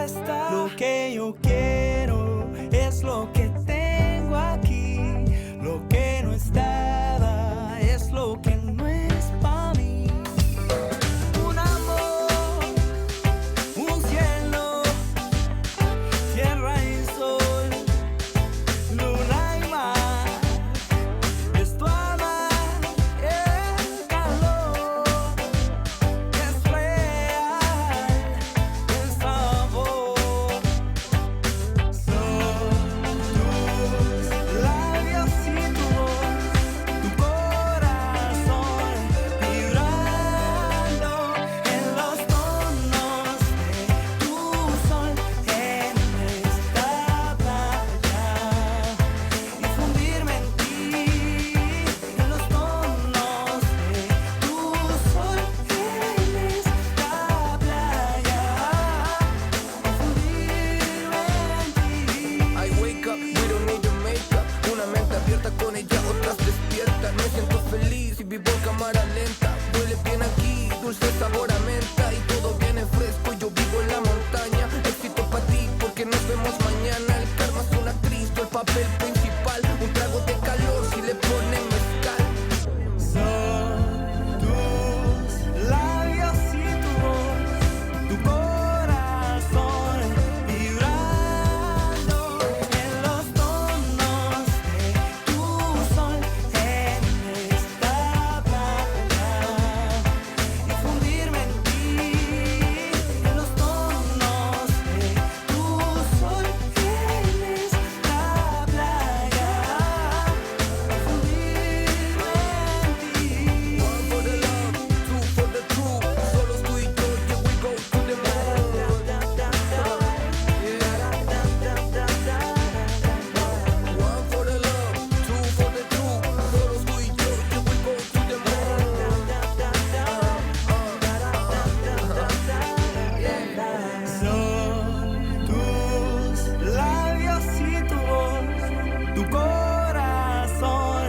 está. Lo que yo quiero es lo que tengo aquí. Lo que no estaba es lo que no es para mí. Un amor, un cielo, tierra y sol, luna y mar. Esto ama el calor, es real el sabor. Son tus labios y tu voz, tu corazón vibrando en los tonos de tu sol en esta playa y fundirme en ti en los tonos de tu sol en esta playa y fundirme en ti. I wake up, we don't need your makeup. Una mente abierta con ella, otras despiertan. Me siento feliz y vivo en cámara lenta. Huele bien aquí, dulce sabor a menta. Y todo viene fresco, yo vivo en la montaña. Éxito para ti, porque nos vemos mañana. El karma es una Cristo, el papel principal. Un trago de calor si le ponen mezcal. Son tus labios y tu voz, tu corazón vibrando en los tonos de tu sol en esta playa y fundirme en ti en los tonos de tu sol en esta playa y fundirme en ti. One for the love, two for the truth. Solo tú y yo, yeah, we go to the moon. One for the love, two for the truth. Solo tú y yo, yeah, we go to the Son tus labios y tu voz, tu corazón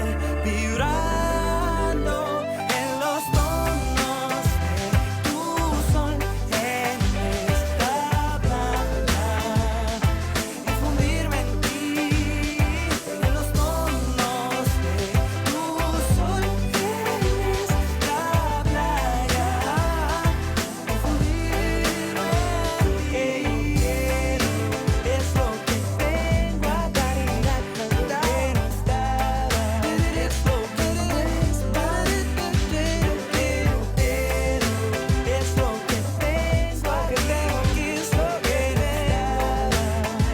vibrando en los tonos de tu sol en esta playa y fundirme en ti en los tonos de tu sol en esta playa y fundirme en ti. Es lo que tengo a dar y lo que no estaba es lo que no es para ti. Es lo que tengo aquí es lo que no estaba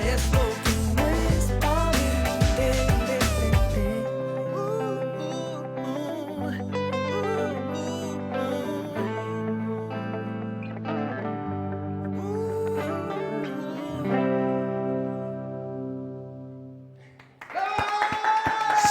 es lo que no es para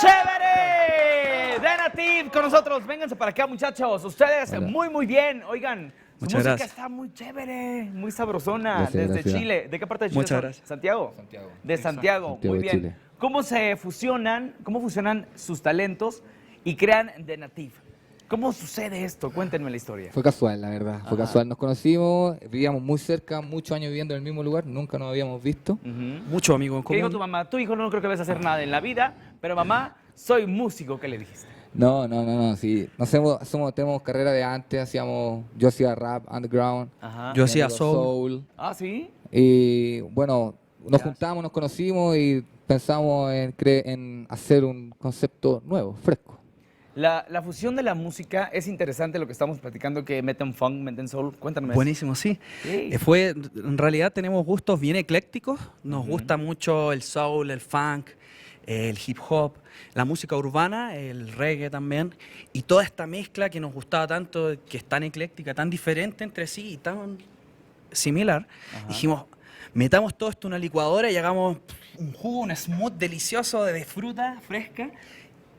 ¡Chévere! The Native con nosotros. Vénganse para acá, muchachos. Ustedes muy bien. Oigan, su Muchas música gracias. está muy chévere, muy sabrosona. Gracias, desde gracias. Chile. ¿De qué parte de Chile Muchas son? gracias. ¿Santiago? Santiago. De Santiago. Santiago Muy de bien. Chile. ¿Cómo se fusionan, cómo fusionan sus talentos y crean The Native? ¿Cómo sucede esto? Cuéntenme la historia. Fue casual, la verdad. Fue Ajá. casual. Nos conocimos, vivíamos muy cerca, muchos años viviendo en el mismo lugar, nunca nos habíamos visto. Muchos amigos en ¿Qué dijo común. tu mamá? Tu hijo no creo que vas a hacer nada en la vida, pero mamá, soy músico. ¿Qué le dijiste? No, sí. Tenemos carrera de antes, yo hacía rap, underground. Ajá. Yo mi hacía amigo soul. Ah, ¿sí? Y bueno, nos juntamos, nos conocimos y pensamos en hacer un concepto nuevo, fresco. La fusión de la música es interesante lo que estamos platicando, que meten funk, meten soul. Cuéntame. Buenísimo, sí. Sí. En realidad tenemos gustos bien eclécticos. Nos gusta mucho el soul, el funk, el hip hop, la música urbana, el reggae también. Y toda esta mezcla que nos gustaba tanto, que es tan ecléctica, tan diferente entre sí y tan similar, dijimos, metamos todo esto en una licuadora y hagamos un jugo, un smooth delicioso de fruta fresca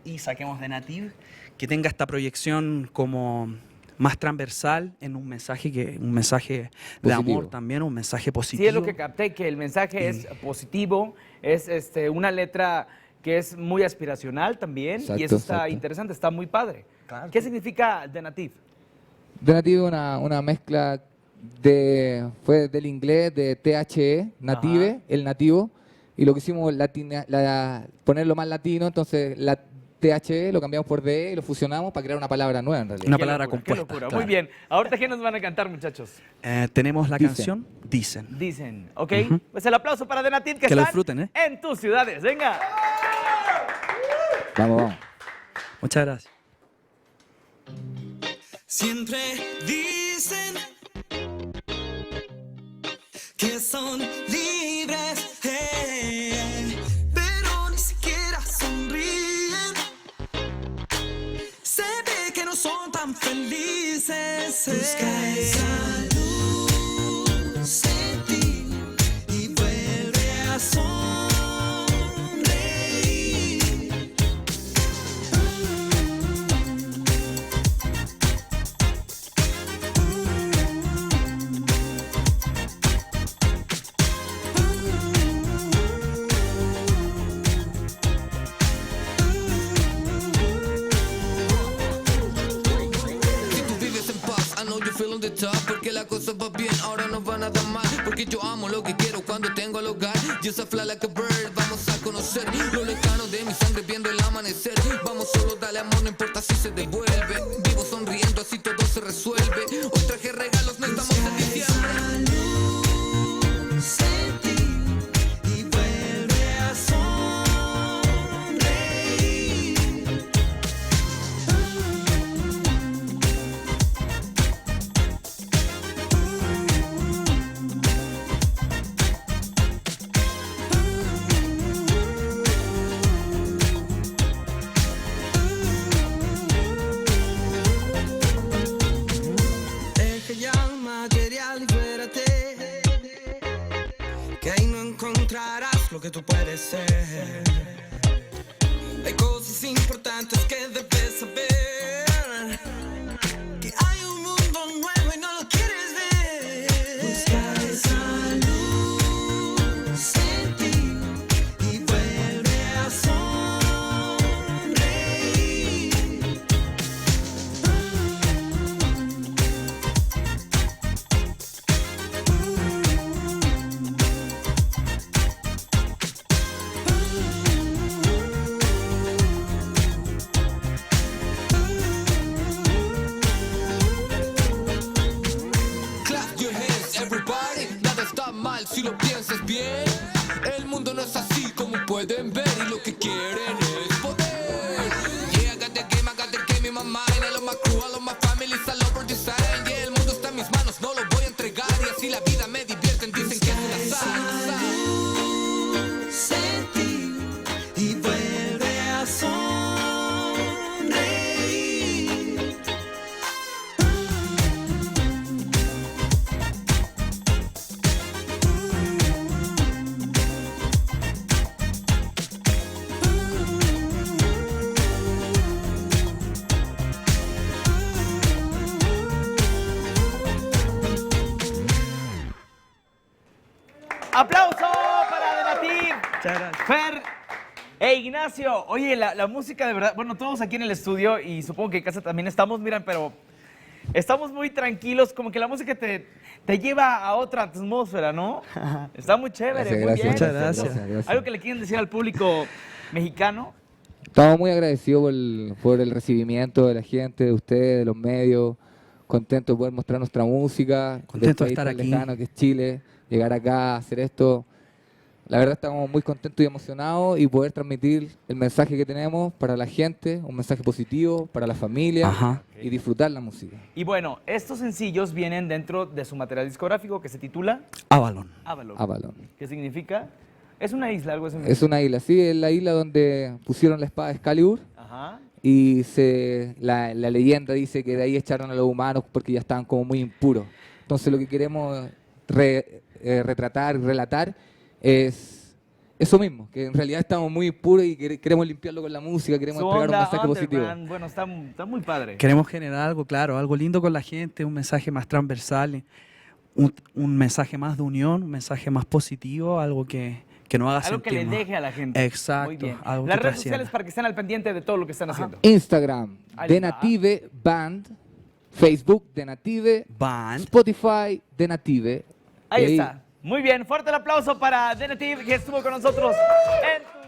y saquemos de Native, que tenga esta proyección como más transversal en un mensaje de Positivo. amor también, un mensaje positivo. Sí, es lo que capté, que el mensaje es positivo, es una letra que es muy aspiracional también, y Exacto, eso está exacto. interesante, está muy padre. Claro. ¿Qué significa The Native? The Native es una mezcla Fue del inglés de THE, native, Ajá. el nativo, y lo que hicimos ponerlo más latino, entonces la THE lo cambiamos por DE y lo fusionamos para crear una palabra nueva en realidad. Una Qué palabra locura, compuesta. Qué locura. claro. Muy bien. Ahorita, ¿qué nos van a cantar, muchachos? Tenemos la Dicen. canción Dicen. Dicen, ¿ok? Ujú. Pues el aplauso para The Native que Que lo están disfruten, ¿eh? en tus ciudades. Venga. Vamos, vamos. Muchas gracias. Siempre dicen que son libres, pero ni siquiera sonríen. Se ve que no son tan felices. Busca esa luz en ti y vuelve a sonreír. Si tú vives en paz, I know you feel on the top. Porque la cosa va bien, ahora no va nada mal. Porque yo amo lo que quiero cuando tengo al hogar. Just a fly like a bird, vamos a conocer lo lejano de mi sangre viendo el amanecer. Vamos solo, dale amor, no importa si se devuelve. Vivo sonriendo, así todo se resuelve. Hoy traje regalos, no estamos en diciembre. Luz en ti y vuelve a sonreír. Deja ya el material y fuérate, que ahí no encontrarás lo que tú puedes ser. Hay cosas importantes que debes saber, que hay un mundo nuevo y no lo quieres ver. Busca esa luz en ti y vuelve a sonreír. Clap your hands, everybody. Nada está mal si lo piensas bien. El mundo no es así como pueden ver. Y lo que quieren es poder. Yeah, I got the game, in my mind. I love my crew, I love my family, I love our design. Yeah, el mundo está en mis manos, no lo voy a entregar. Y así la vida me divierten, dicen que es una salsa. Luz en ti y vuelve a sonreír. ¡Aplauso para The Native! Muchas gracias. Fer e Ignacio. Oye, la música de verdad, bueno, todos aquí en el estudio y supongo que en casa también estamos, miran, pero estamos muy tranquilos, como que la música te lleva a otra atmósfera, ¿no? Está muy chévere, muy bien. Muchas gracias. ¿Algo que le quieren decir al público mexicano? Estamos muy agradecidos por el recibimiento de la gente, de ustedes, de los medios. Contentos de poder mostrar nuestra música. Contento del de país estar tan aquí. lejano que es Chile. Llegar acá, hacer esto. La verdad estamos muy contentos y emocionados y poder transmitir el mensaje que tenemos para la gente, un mensaje positivo para la familia Ajá. y disfrutar la música. Y bueno, estos sencillos vienen dentro de su material discográfico que se titula Avalon. Avalon. Avalon. ¿Qué significa? Es una isla, algo así. Es una isla, sí, es la isla donde pusieron la espada de Excalibur Ajá. y la leyenda dice que de ahí echaron a los humanos porque ya estaban como muy impuros. Entonces lo que queremos retratar y relatar es eso mismo, que en realidad estamos muy impuros y queremos limpiarlo con la música, queremos Su entregar un onda mensaje positivo. underground, bueno, está muy padre. Queremos generar algo, claro, algo lindo con la gente, un mensaje más transversal, un mensaje más de unión, un mensaje más positivo, algo que nos haga Algo que sentir le más. deje a la gente. Exacto, Muy bien. algo Las que redes trascienda. sociales para que estén al pendiente de todo lo que están haciendo. Instagram, Ahí The está. Native Band, Facebook de Native, Band. Spotify de Native. Ahí Ey, está. Muy bien, fuerte el aplauso para The Native que estuvo con nosotros en